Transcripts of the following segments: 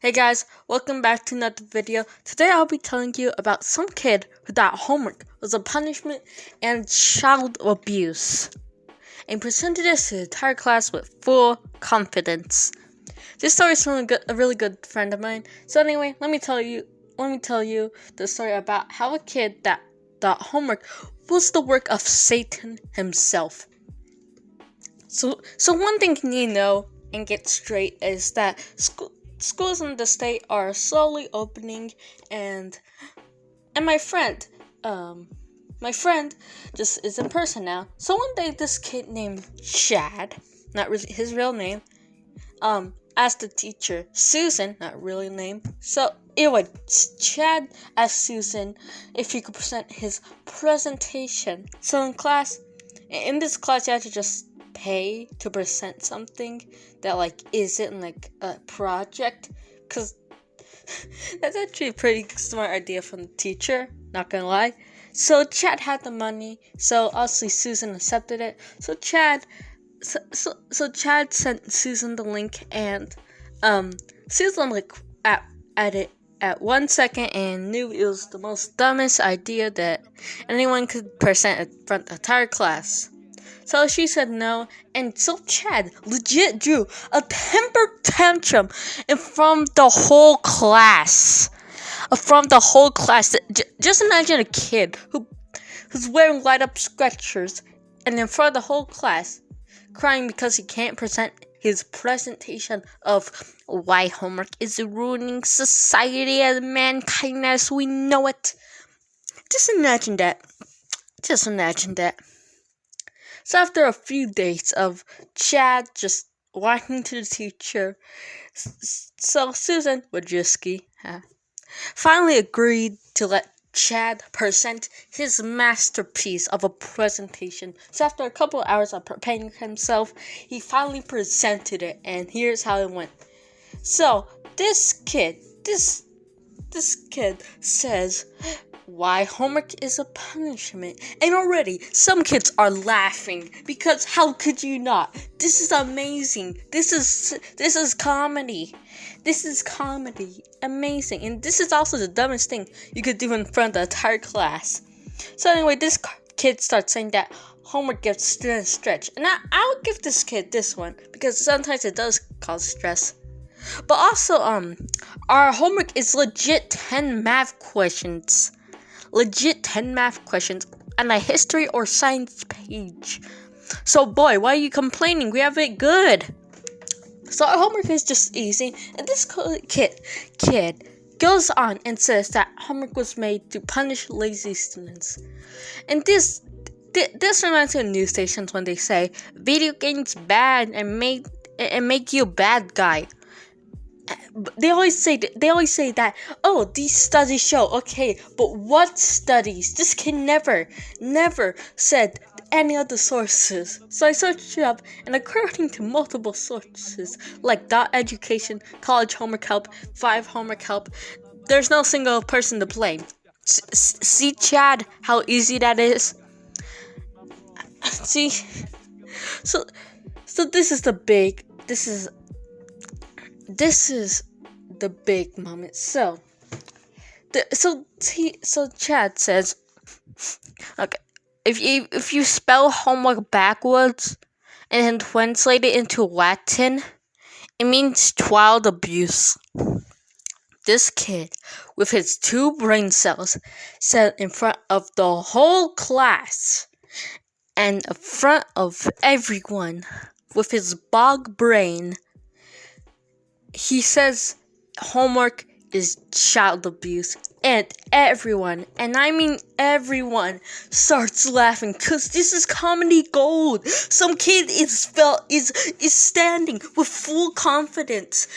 Hey guys, welcome back to another video. Today I'll be telling you about some kid who thought homework was a punishment and child abuse, and presented this to the entire class with full confidence. This story is from a really good friend of mine. So anyway, let me tell you the story about how a kid that thought homework was the work of Satan himself. So one thing you need to know and get straight is that schools in the state are slowly opening, and my friend just is in person now. So one day this kid named Chad, not really his real name, asked the teacher, Susan, not really name. So anyway, Chad asked Susan if he could present his presentation. So in this class you have to just pay to present something that isn't a project, because that's actually a pretty smart idea from the teacher, not gonna lie. So Chad had the money, so obviously Susan accepted it. So Chad sent Susan the link, and Susan at it at 1 second and knew it was the most dumbest idea that anyone could present in front of the entire class. So she said no, and so Chad legit drew a temper tantrum in front of the whole class. Just imagine a kid who's wearing light up sweatshirts and in front of the whole class crying because he can't present his presentation of why homework is ruining society and mankind as we know it. Just imagine that. So after a few days of Chad just walking to the teacher, so Susan Wojcicki finally agreed to let Chad present his masterpiece of a presentation. So after a couple of hours of preparing himself, he finally presented it, and here's how it went. So this kid says why homework is a punishment, and already some kids are laughing, because how could you not? This is amazing. This is comedy. Amazing. And this is also the dumbest thing you could do in front of the entire class. So anyway, this kid starts saying that homework gives students stress, and I'll give this kid this one, because sometimes it does cause stress. But also, our homework is legit 10 math questions on a history or science page. So boy, why are you complaining? We have it good. So our homework is just easy, and this kid goes on and says that homework was made to punish lazy students. And this reminds me of news stations when they say video games bad and make you a bad guy. They always say that, oh, these studies show. Okay, but what studies? This kid never said any other sources. So I searched it up, and according to multiple sources like Dot Education, College Homework Help, 5 Homework Help, there's no single person to blame. See, Chad, how easy that is. See, so this is the big moment. So Chad says, okay, if you spell homework backwards and then translate it into Latin, it means child abuse. This kid, with his 2 brain cells, said in front of the whole class and in front of everyone, with his bog brain, he says homework is child abuse, and everyone, and I mean everyone, starts laughing, cause this is comedy gold. Some kid is standing with full confidence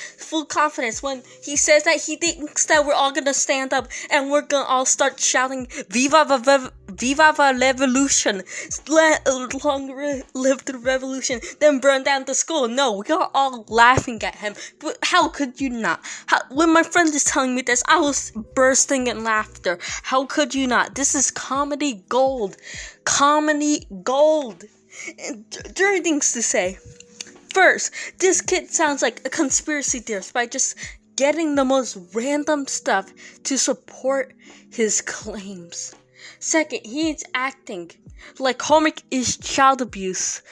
when he says that he thinks that we're all gonna stand up and we're gonna all start shouting Viva la revolution, long live the revolution, then burn down the school. No, we are all laughing at him. But how could you not? When my friend is telling me this, I was bursting in laughter. How could you not? This is comedy gold. There are things to say. First, this kid sounds like a conspiracy theorist by just getting the most random stuff to support his claims. Second, he's acting like homework is child abuse.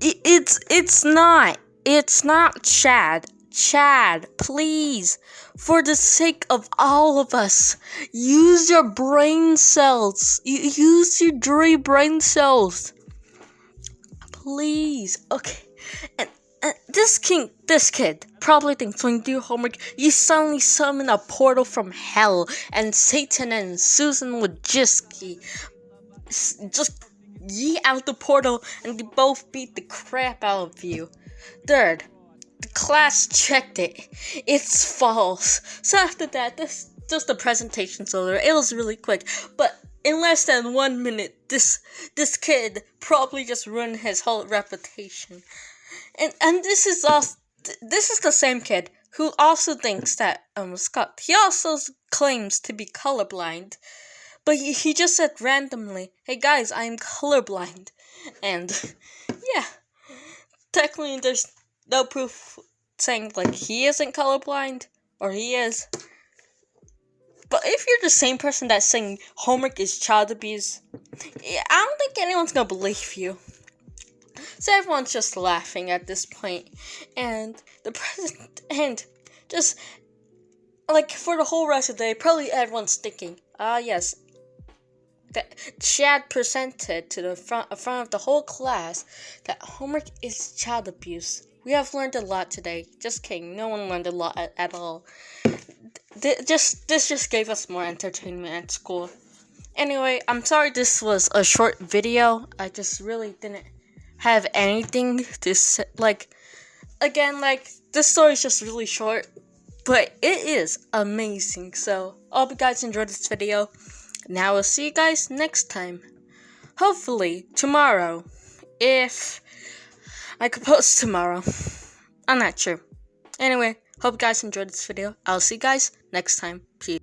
It's not. It's not, Chad. Chad, please, for the sake of all of us, use your brain cells. Use your brain cells. Please. Okay. And this kid probably thinks when you do homework, you suddenly summon a portal from hell, and Satan and Susan Wojcicki just yeet out the portal, and they both beat the crap out of you. Third, the class checked it. It's false. So after that, this just the presentation's over. It was really quick, but in less than 1 minute, this kid probably just ruined his whole reputation. And this is the same kid who also thinks that Scott. He also claims to be colorblind, but he just said randomly, "Hey guys, I'm colorblind," and yeah, technically there's no proof saying like he isn't colorblind or he is. But if you're the same person that's saying homework is child abuse, I don't think anyone's gonna believe you. So everyone's just laughing at this point, and the president, and just like for the whole rest of the day, probably everyone's thinking, yes, that Chad presented to the front of the whole class that homework is child abuse. We have learned a lot today. Just kidding, no one learned a lot at all. This just gave us more entertainment at school. Anyway, I'm sorry this was a short video. I just really didn't have anything to say. Again, this story is just really short, but it is amazing. So I hope you guys enjoyed this video. Now we'll see you guys next time. Hopefully tomorrow, if I could post tomorrow. I'm not sure. Anyway, hope you guys enjoyed this video. I'll see you guys next time. Peace.